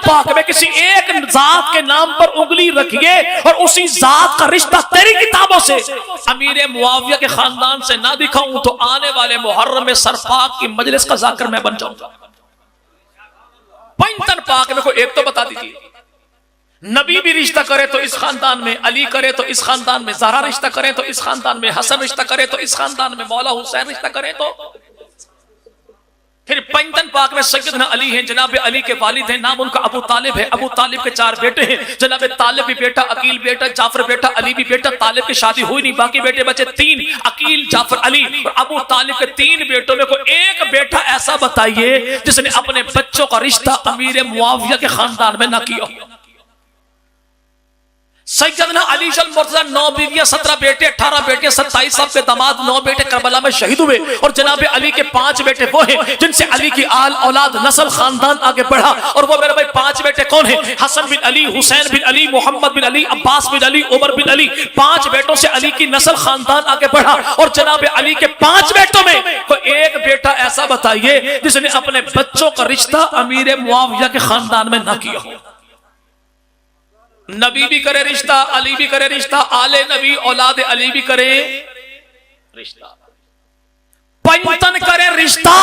पाक में किसी एक जात के नाम पर उंगली रखिए और उसी जात का रिश्ता तेरी किताबों से अमीर मुआविया के खानदान से ना दिखाऊं तो आने वाले मुहर्रम में सरपाक की मजलिस का जाकर मैं बन जाऊंगा। पंचतन पाक में को एक तो बता दीजिए, नबी भी रिश्ता करे तो इस खानदान में, अली करे तो इस खानदान में, ज़हरा रिश्ता करे तो इस खानदान में, हसन रिश्ता करे तो इस खानदान में, मौला हुसैन रिश्ता करे तो। फिर पंचतन पाक में सैयदना अली हैं, जनाब अली के वालिद हैं, नाम उनका अबू तालिब है। अबू तालिब के 4 बेटे हैं, जनाब तालिब भी बेटा, अकील बेटा, जाफर बेटा, अली भी बेटा। तालिब की शादी हुई नहीं, बाकी बेटे बचे 3, अकील, जाफर, अली। और अबू तालिब के 3 बेटों में कोई एक बेटा ऐसा बताइए जिसने अपने बच्चों का रिश्ता अमीर मुआविया के खानदान में ना किया। सैयदना अली शल मुर्तज़ा 9 बीवियां, 17 बेटे, 18 बेटे, 27 साहब के दामाद, 9 बेटे करबला में शहीद हुए। और जनाब अली के 5 बेटे वो हैं जिनसे अली की आल औलाद नस्ल खानदान आगे बढ़ा। और वो मेरे भाई 5 बेटे कौन हैं? हसन बिन अली, हुसैन बिन अली, मोहम्मद बिन अली, अब्बास बिन अली, उमर बिन अली। 5 बेटों से अली की नस्ल खानदान आगे बढ़ा। और जनाब अली के 5 बेटों में कोई एक बेटा ऐसा बताइए जिसने अपने बच्चों का रिश्ता अमीर मुआविया के खानदान में ना किया हो। नबी भी करे रिश्ता, अली भी करे रिश्ता, आले नबी औलाद अली भी करे रिश्ता, पंचतन करे रिश्ता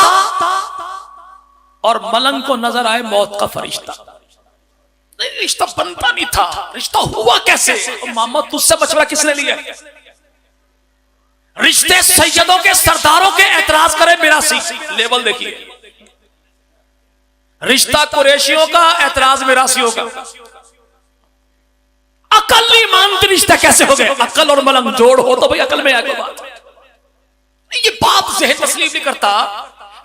और मलंग को नजर आए मौत का फरिश्ता। नहीं, रिश्ता बनता नहीं था, रिश्ता हुआ कैसे? मोहम्मद तुझसे बचड़ा किसने लिया? रिश्ते सैयदों के, सरदारों के एतराज करे मिरासी। लेवल देखिए, रिश्ता कुरैशियों का, एतराज मिरासियों का। अकल नहीं मानते रिश्ता कैसे हो गए? अकल और मलंग जोड़ हो तो भाई अकल में आगे बात। ये बाप ज़हन तस्लीम नहीं करता।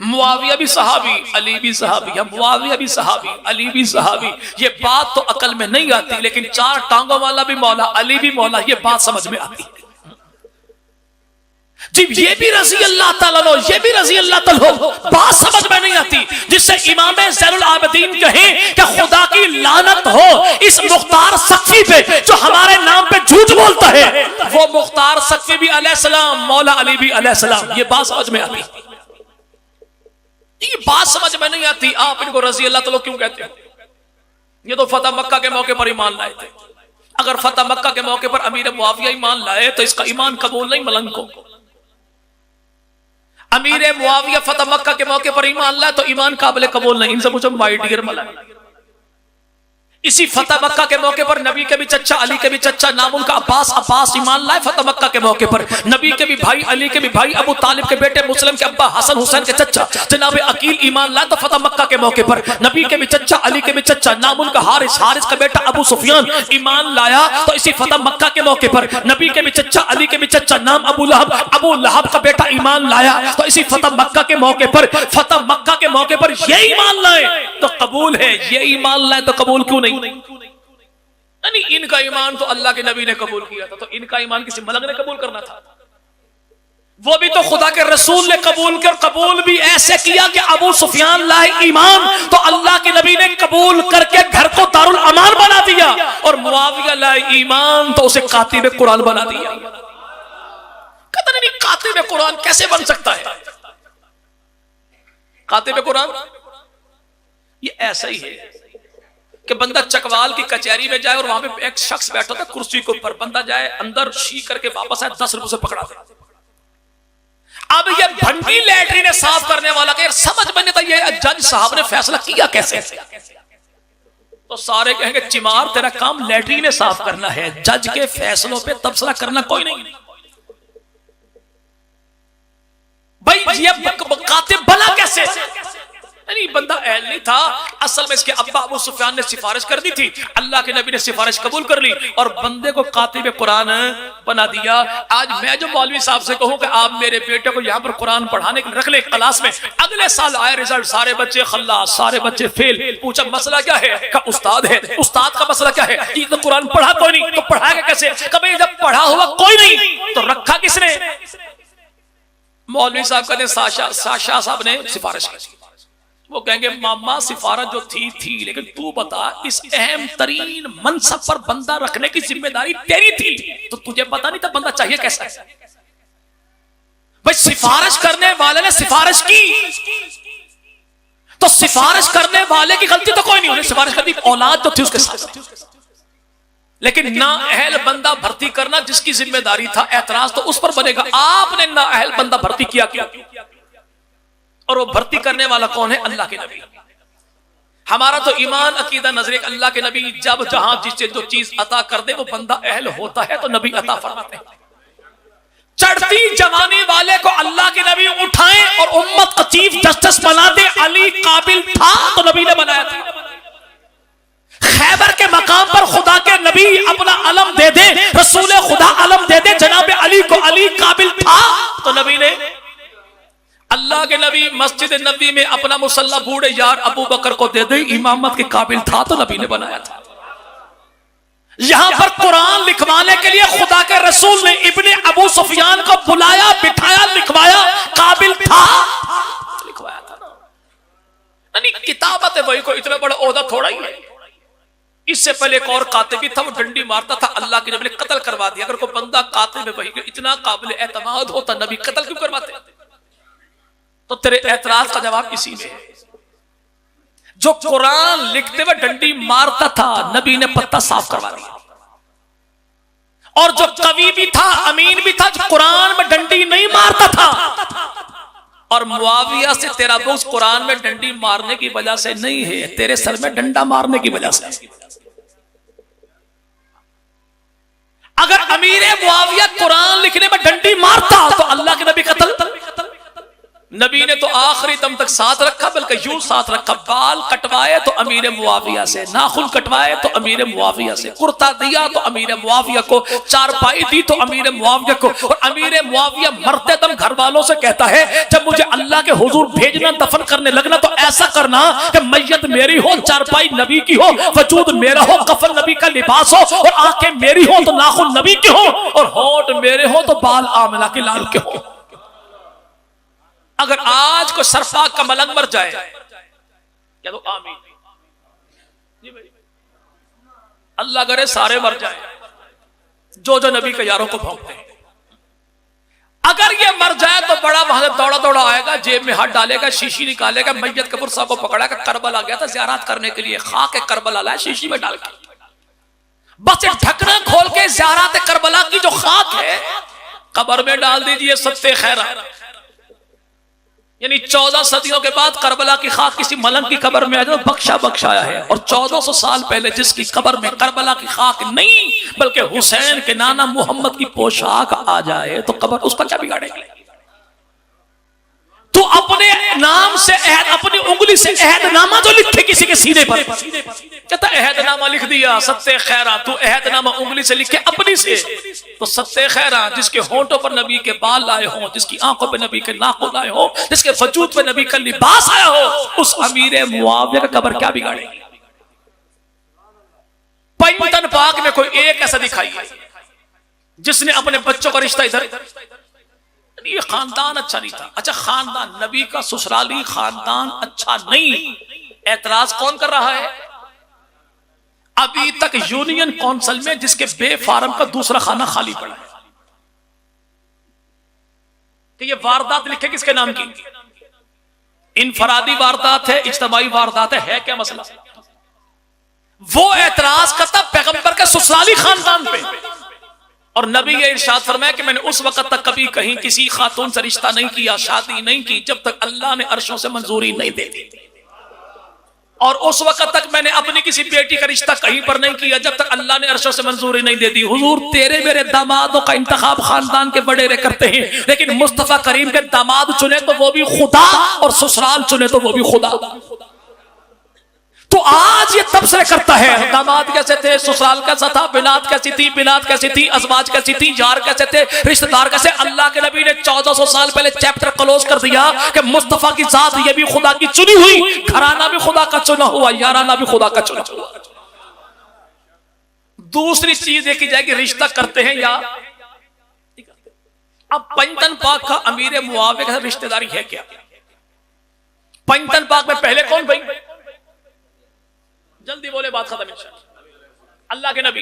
मुआविया भी सहाबी, अली भी सहाबी, या मुआविया भी सहाबी, अली भी सहाबी। ये बात तो अकल में नहीं आती, लेकिन 4 टांगों वाला भी मौला, अली भी मौला, ये बात समझ में आती है जी। ये भी रज़ी अल्लाह ताला लो, ये भी रज़ी अल्लाह ताला हो, बात समझ में नहीं आती। जिससे इमाम ज़ैनुल आबिदीन कहें कि खुदा की लानत हो इस मुख्तार सख्फी पे जो हमारे नाम पे झूठ बोलता है। वो मुख्तार सख्फी भी अलैहिस्सलाम, मौला अली भी अलैहिस्सलाम। ये बात समझ में आती, ये बात समझ में नहीं आती। आप इनको रज़ी अल्लाह ताला क्यों कहते हो? ये तो फतह मक्का के मौके पर ईमान लाए थे। अगर फतह मक्का के मौके पर अमीर मुआविया ईमान लाए तो इसका ईमान कबूल नहीं मलंग को। अमीर मुआविया फतह मक्का के मौके पर ईमान लाए तो ईमान काबिल कबूल नहीं। इनसे पूछो माय डियर मलंग। इसी फतह मक्का के मौके पर नबी के भी चच्चा, अली के भी चच्चा, नाम उनका अब्बास, अब्बास ईमान लाए फतह मक्का के मौके पर। नबी के भी भाई, अली के भी भाई, अबू तालिब के बेटे, मुस्लिम के अब्बा, हसन हुसैन के चच्चा जनाब अकील ईमान लाए तो फतह मक्का के मौके पर। नबी के भी चच्चा, अली के भी चच्चा, नाम उनका हारिस, हारिस का बेटा अबू सुफियान ईमान लाया तो इसी फतह मक्का के मौके पर। नबी के भी चच्चा, अली के भी चच्चा, नाम अबू लहब, अबू लहब का बेटा ईमान लाया तो इसी फतह मक्का के मौके पर। फतह मक्का के मौके पर ये ईमान लाए तो कबूल है, ये ईमान लाए तो कबूल क्यों नहीं? नहीं, इनका ईमान तो अल्लाह के नबी ने कबूल किया था, तो इनका ईमान किसी मलंग ने कबूल करना था? वो भी तो खुदा के रसूल ने कबूल कर, कबूल भी ऐसे किया कि अबू सुफियान लाए ईमान तो अल्लाह के नबी ने कबूल करके घर को दारुल अमान बना दिया। और मुआविया लाए ईमान तो उसे कातिब कुरान बना दिया। कहते नहीं, कातिब कुरान कैसे बन सकता है? कातिब कुरान ये ऐसा ही है कि बंदा चकवाल की कचहरी में जाए और वहां पे एक शख्स बैठा था कुर्सी के ऊपर, बंदा जाए अंदर शी करके वापस आए, 10 रुपए से पकड़ा दे। अब ये भंडी लैटरीन साफ करने वाला का समझ में नहीं था ये जज साहब ने फैसला किया कैसे। तो सारे कहेंगे चिमार तेरा काम लैटरीन साफ करना है, जज के फैसलों पे तबसरा करना कोई नहीं। भाई ये कातिब बना कैसे? नहीं, बंदा अहल नहीं था। असल में इसके अब्बा अबू सुफियान ने सिफारिश कर दी थी, अल्लाह के नबी ने सिफारिश कबूल कर ली और बंदे को कातिब कुरान बना दिया। आज मैं जो मौलवी साहब से कहूं कि आप मेरे बेटे को यहाँ पर कुरान पढ़ाने के लिए रख ले क्लास में, अगले साल आए रिजल्ट सारे बच्चे खल्लास, सारे बच्चे फेल। पूछा मसला क्या है? का उस्ताद है। उस्ताद का मसला क्या है? ये तो कुरान पढ़ा कोई नहीं, तो पढ़ाएगा कैसे? कभी जब पढ़ा हुआ कोई नहीं तो रखा किसने? मौलवी साहब कहते शाह साहब ने सिफारिश की। वो कहेंगे मामा सिफारिश जो थी, लेकिन तू बता इस अहम तरीन मनसब पर बंदा रखने की जिम्मेदारी तेरी थी, तो तुझे पता नहीं था बंदा चाहिए कैसा है? भाई सिफारिश करने वाले ने सिफारिश की, तो सिफारिश करने वाले की गलती तो कोई नहीं, उन्हें सिफारिश करनी औलाद जो थी उसके साथ, लेकिन ना अहल बंदा भर्ती करना जिसकी जिम्मेदारी था, एतराज तो उस पर बनेगा। आपने ना अहल बंदा भर्ती किया क्या, और वो भर्ती करने वाला कौन है? अल्लाह के नबी। हमारा तो ईमान अकीदा नजर अल्लाह के नबी जब जहां जिससे जो चीज अता कर दे वो बंदा अहल होता है तो नबी अता फरमाते हैं। चढ़ती जवानी वाले को अल्लाह के नबी उठाएं और उम्मत को चीफ जस्टिस बना दे, अली काबिल था तो नबी ने बनाया था। खैबर के मकाम पर खुदा के नबी अपना अलम दे दे, रसूल खुदा अलम दे दे जनाब अली को, अली काबिल था तो नबी ने। अल्लाह के नबी मस्जिद नबी में अपना मुसल्ला बूढ़े यार अबू बकर को दे दे, इमामत के काबिल था तो नबी ने बनाया था। यहां पर कुरान लिखवाने के लिए खुदा के रसूल ने इब्ने अबू सुफियान को बुलाया, बिठाया, लिखवाया, काबिल था लिखवाया था ना। नहीं किताबत है वही, कोई इतना बड़ा ओहदा थोड़ा ही है। इससे पहले एक और कातिब भी था, वो डंडी मारता था, अल्लाह के नबी ने कत्ल करवा दिया। अगर कोई बंदा कातिब है वही इतना काबिल एतमाद होता, नबी कत्ल क्यों करवाते? तो तेरे एतराज का जवाब इसी में है। जो कुरान लिखते हुए डंडी मारता था नबी ने पत्ता साफ करवा दिया, और जो कवि भी था, अमीन भी था, जो कुरान में डंडी नहीं मारता था। और मुआविया से तेरा बोझ कुरान में डंडी मारने की वजह से नहीं है, तेरे सर में डंडा मारने की वजह से। अगर अमीर मुआविया कुरान लिखने में डंडी मारता तो अल्लाह के नबी कत्ल। नबी ने तो आखिरी दम तक साथ रखा, बल्कि यूं साथ रखा, बाल कटवाए तो अमीर मुआविया से, नाखून कटवाए तो अमीर मुआविया से, कुर्ता दिया तो अमीर मुआविया को, चारपाई दी तो अमीर मुआविया को। और अमीर मुआविया मरते दम घर वालों से कहता है, जब मुझे अल्लाह के हुजूर भेजना, दफन करने लगना तो ऐसा करना कि मैयत मेरी हो, चारपाई नबी की हो, वजूद मेरा हो, कफन नबी का लिबास हो, और आंखें मेरी हो तो नाखून नबी के हो, और होंठ मेरे हो तो बाल आमिना के लाल के हो। अगर आज को सरफाक का मलंग मर जाए क्या तो आमीन जी भाई, अल्लाह करे सारे मर जाए जो जो नबी के यारों को भौंकते हैं। अगर ये मर जाए तो बड़ा वहां से दौड़ा दौड़ा आएगा, जेब में हाथ डालेगा, शीशी निकालेगा, मैयत कपूर साहब को पकड़ाएगा। करबला गया था ज़ियारत करने के लिए, खाक करबला लाया शीशी में डाल के, बस एक ढक्कन खोल के ज़ियारत करबला की जो खाक है कब्र में डाल दीजिए। सत्ते खैरा यानी 14 सदियों के बाद करबला की खाक किसी मलंग की कब्र में आ जाए बख्शा बख्शाया है। और 1400 साल पहले जिसकी कब्र में करबला की खाक नहीं बल्कि हुसैन के नाना मोहम्मद की पोशाक आ जाए तो कब्र उसका क्या बिगाड़ेगी? तो अपने नाम से अपनी उंगली से अहदनामा जो लिखे किसी के सीने पर, कहता अहदनामा लिख दिया सत्ते खैरा, तू अहदनामा उंगली से लिखे अपनी से तो सत्ते खैरा, जिसके होंठों पर नबी के बाल लाए हो, जिसकी आंखों पे नबी के नाखून लाए हो, जिसके वजूद पे नबी का लिबास आया हो, उस अमीर मुआविया का कब्र क्या बिगाड़ेगी? पंजतन पाक में कोई एक ऐसा दिखाइए जिसने अपने बच्चों का रिश्ता इधर, ये खानदान अच्छा नहीं था। अच्छा खानदान नबी का ससुराली खानदान अच्छा नहीं, एतराज कौन कर रहा है? अभी तक यूनियन काउंसिल में जिसके बे फार्म का दूसरा खाना खाली पड़ा है कि ये वारदात लिखे किसके नाम की? इनफरादी वारदात है, इज्तमाई वारदात है क्या मसला? वो एतराज करता पैगंबर के ससुराली खानदान पे। और नबी ये इरशाद फरमाया कि मैंने उस वक्त तक कभी कहीं किसी खातून से रिश्ता नहीं किया, शादी नहीं की, जब तक अल्लाह ने अर्शों से मंजूरी नहीं दे दी। और उस वक्त तक मैंने अपनी किसी बेटी का रिश्ता कहीं पर नहीं किया जब तक अल्लाह ने अर्शों से मंजूरी नहीं दे दी। हुजूर तेरे मेरे दामादों का इंतखाब खानदान के वडेरे करते हैं, लेकिन मुस्तफा करीम के दामाद चुने तो वो भी खुदा, और ससुराल चुने तो वो भी खुदा। तो आज ये तबसरे करता है दामाद कैसे थे, ससुराल कैसा था, बिनात कैसी थी, बिनात कैसी थी, अजवाज कैसी थी, यार कैसे थे, रिश्तेदार कैसे। अल्लाह के नबी ने 1400 साल पहले चैप्टर क्लोज कर दिया कि मुस्तफा की जात ये भी खुदा की चुनी हुई, घराना भी खुदा का चुना हुआ, याराना भी खुदा का चुना हुआ। दूसरी चीज देखी जाएगी रिश्ता करते हैं या। अब पंजतन पाक का अमीर मुआविया के साथ रिश्तेदारी है क्या? पंजतन पाक में पहले कौन भाई? जल्दी बोले बात खत्म इंशाअल्लाह। अल्लाह के नबी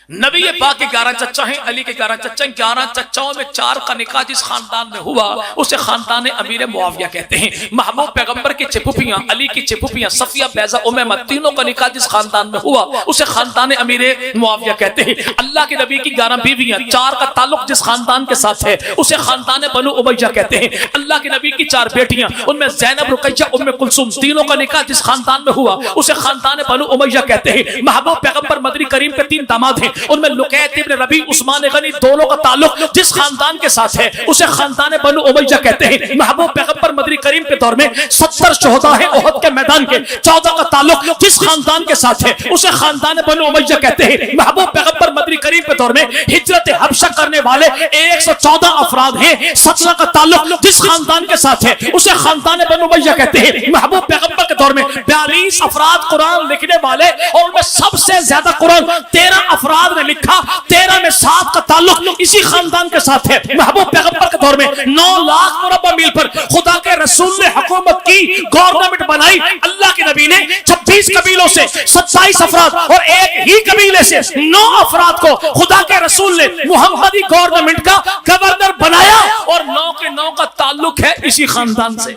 नबी पाक के 11 चच्चा हैं, अली के 11 चच्चा हैं। 11 चच्चाओं में 4 का निकाह जिस खानदान में हुआ उसे खानदान अमीर मुआविया कहते हैं। महबूब पैगंबर की चिपुपियां, अली की चिपुपियां, सफिया, बैजा, उमैमा, तीनों का निकाह जिस खानदान में हुआ उसे खानदान अमीर मुआविया कहते हैं। अल्लाह के नबी की 11 बीवियां, 4 का ताल्लुक जिस खानदान के साथ है उसे खानदान बनु उमैया कहते हैं। अल्लाह के नबी की 4 बेटियां, उनमें ज़ैनब, रुकैया, उम्मे कुलसुम, तीनों का निकाह जिस खानदान में हुआ उसे खानदान बनु उमैया कहते हैं। महबूब पैगंबर मदनी करीम के 3 दामाद हैं, उनमें लुकैत इब्न रबी, उस्मान गनी, दोनों का ताल्लुक जिस खानदान के साथ है उसे खानदान बनु उमैया कहते हैं। महबूब पैगंबर मदनी करीम के दौर में 70 शोहदा हैं ओहद के मैदान के, 14 का ताल्लुक जिस खानदान के साथ है उसे खानदान बनु उमैया कहते हैं। महबूब पैगंबर मदनी करीम के दौर में हिजरत हबशा करने वाले 114 अफराद हैं, 17 का ताल्लुक जिस खानदान के साथ है उसे खानदान बनु उमैया कहते हैं। महबूब पैगंबर के दौर में 42 अफराद कुरान लिखने वाले और उनमें सबसे ज्यादा कुरान 13 अफराद ने लिखा, 13 में 7 का ताल्लुक इसी खानदान के साथ है। महबूब पैगंबर के दौर में 9 लाख मुरब्बा मील पर खुदा के रसूल ने हुकूमत की, गवर्नमेंट बनाई। अल्लाह के नबी ने 26 कबीलों से 27 अफराद और एक ही कबीले से 9 अफराद को खुदा के रसूल ने मुहम्मदी गवर्नमेंट का गवर्नर बनाया और 9 के 9 का ताल्लुक है इसी खानदान से।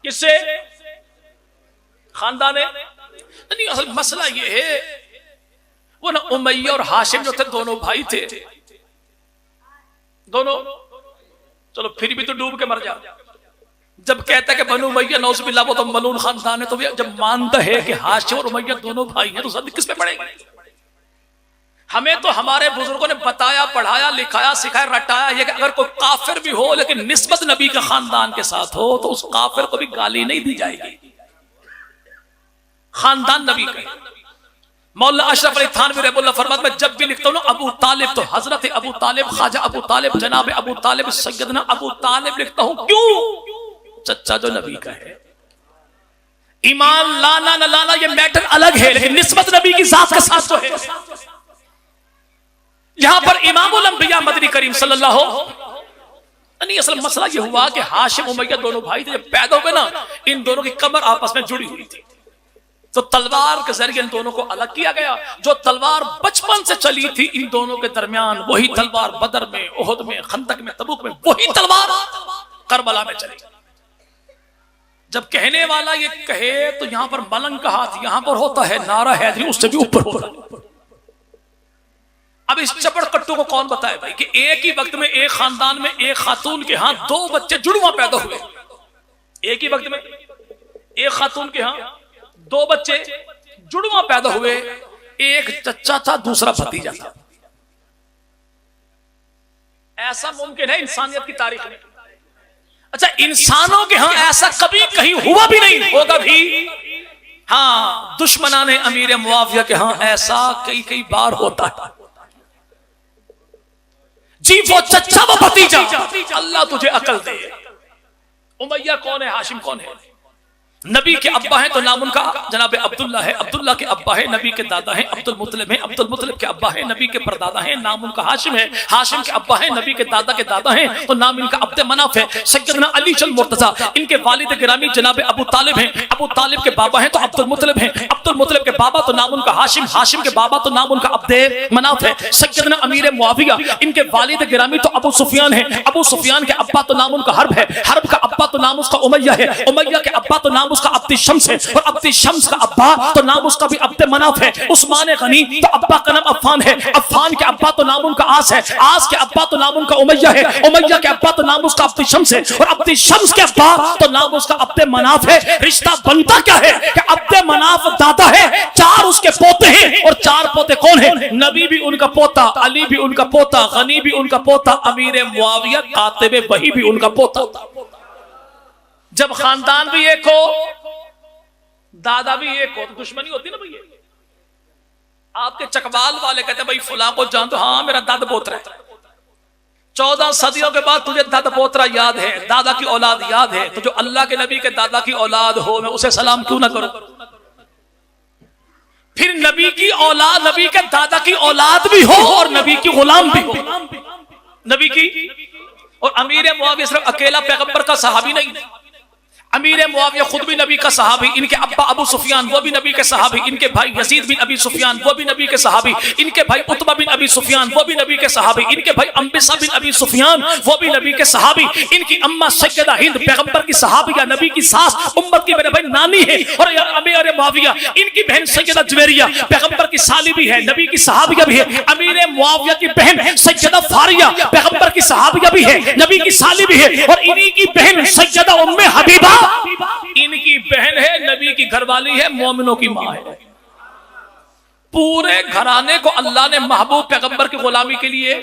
किससे? खानदान है। असल मसला ये है, वो ना उमैया और हाशिम जो थे दोनों भाई थे, दोनों, चलो फिर भी तो डूब के मर जा। जब कहता है कि बनु उमैया नौज़ुबिल्लाह वो तो मलून खानदान है, तो जब मानता है कि हाशिम और उमैया दोनों भाई हैं तो सद किस पे पड़ेगी? हमें तो हमारे बुजुर्गों ने बताया, पढ़ाया, लिखाया, सिखाया, रटाया ये कि अगर कोई काफिर भी हो लेकिन निस्बत नबी का खानदान के साथ हो तो उस काफिर को भी गाली नहीं दी जाएगी। खानदान नबी का। मौला अशरफ अली थानवी रहमतुल्लाह फरमाते मैं जब भी लिखता हूं ना अबू तालिब तो हजरत अबू तालिब, ख्वाजा अबू तालिब, जनाब अबू तालिब, सैयदना अबू तालिब लिखता हूं। क्यों? चच्चा जो नबी का है। ईमान लाना न लाना ये मैटर अलग है, लेकिन निस्बत नबी की जात के साथ तो है। यहां पर इमामुल अंबिया मदनी करीम सल्लल्लाहु नहीं, असल मसला ये हुआ कि हाशिम उमैया दोनों भाई थे, जब पैदा हुए ना इन दोनों की कमर आपस में जुड़ी हुई थी तो तलवार के जरिए इन दोनों को अलग किया गया। जो तलवार बचपन से चली थी इन दोनों के दरमियान वही तलवार बदर में, ओहद में, खंदक में, तबूक में वही तलवार करबला में चली। जब कहने वाला ये कहे तो यहां पर मलंग का हाथ यहां पर होता है, नारा हैदरी उससे भी ऊपर होता है। अब इस चपड़ कट्टू को कौन बताए भाई कि एक ही वक्त में एक खानदान में एक खातून के हाथ 2 बच्चे जुड़वा पैदा हुए। एक ही वक्त में एक खातून के हाथ 2 बच्चे जुड़वा पैदा हुए, एक चच्चा था दूसरा भतीजा था। ऐसा मुमकिन है इंसानियत की तारीख में? अच्छा, इंसानों के यहां ऐसा कभी कहीं हुआ भी नहीं, होगा भी। हाँ, दुश्मनाने अमीर मुआविया के यहां ऐसा कई कई बार होता है। जी वो चच्चा वो भतीजा, अल्लाह तुझे अकल दे। उमैया कौन है? हाशिम कौन है? नबी के अब्बा हैं तो नाम उनका जनाब अब्दुल्ला है, अब्दुल्ला के अब्बा है नबी के दादा हैं अब्दुल मुतलिब हैं, अब्दुल मुतलिब के अब्बा है नबी के परदादा हैं, नाम उनका हाशिम है, हाशिम के अब्बा है नबी के दादा हैं तो नाम इनका अब्द मनाफ है। सैयदना अली चल मुर्तजा इनके वालिद गिरामी जनाब अबू तालिब हैं, अबू तालिब के बाबा हैं तो अब्दुल मुतलिब हैं, अब्दुल मुतलिब के बाबा तो नाम उनका हाशिम, हाशिम के बाबा तो नाम उनका अब्द मनाफ है। सैयदना अमीर मुआविया इनके वालिद गिरामी तो अबू सुफियान है, अबू सुफियान के अब्बा तो नाम उनका हर्ब है, हर्ब का अब्बा तो नाम उसका उमैया है, उमैया के अब्बा तो नाम उसका अब्द शम्स है और अब्द शम्स का अब्बा तो नाम उसका भी अब्द मनाफ है। उस्मान गनी तो अब्बा का नाम अफ़ान है, अफ़ान के अब्बा तो नाम उनका आस है, आस के अब्बा तो नाम उनका उमैया है, उमैया के अब्बा तो नाम उसका अब्द शम्स है और अब्द शम्स के अब्बा तो नाम उसका अब्द मनाफ है। रिश्ता बनता क्या है कि अब्द मनाफ दादा है, 4 उसके पोते हैं और 4 पोते कौन है? नबी भी उनका पोता, अली भी उनका पोता, गनी भी उनका पोता, अमीर मुआविया कातिब वही भी उनका पोता। जब खानदान भी एक हो, दादा भी एक हो तो दुश्मनी होती ना भैया। आपके चकवाल वाले कहते हैं भाई फुला को जान तो, हाँ मेरा दादा पोतरा है, 14 सदियों के बाद तुझे दादा पोतरा याद है, दादा की औलाद याद है, तो जो अल्लाह के नबी के दादा की औलाद हो मैं उसे सलाम क्यों ना करूं? फिर नबी की औलाद, नबी के दादा की औलाद भी हो और नबी की गुलाम भी हो, नबी की। और अमीर मुआविया सिर्फ अकेला पैगंबर का सहाबी नहीं, अमीर मुआविया खुद भी नबी का सहाबी, इनके अब्बा अबू सुफियान वो भी नबी के सहाबी, इनके भाई यजीद बिन अबी सुफियान वो भी नबी के सहाबी, इनके भाई उतबा बिन अबी सुफियान वो भी नबी के सहाबी, इनके भाई अम्बिसा बिन अबी सुफियान वो भी नबी के सहाबी, इनकी अम्मा सैयदा हिंद पैगंबर की सहाबिया, नबी की सास उम्मत की मेरे भाई नानी है। और अमीर मुआविया इनकी बहन सैयदा जुवैरिया पैगंबर की साली भी है, नबी की सहाबिया भी है। अमीर मुआविया की बहन सैयदा फारिया पैगंबर की सहाबिया भी है, नबी की साली भी है। और इन्हीं की बहन सैयदा उम्मे हबीबा इनकी बहन है, नबी की घरवाली है, मोमिनों की मां है। पूरे घराने को अल्लाह ने महबूब पैगंबर की गुलामी के लिए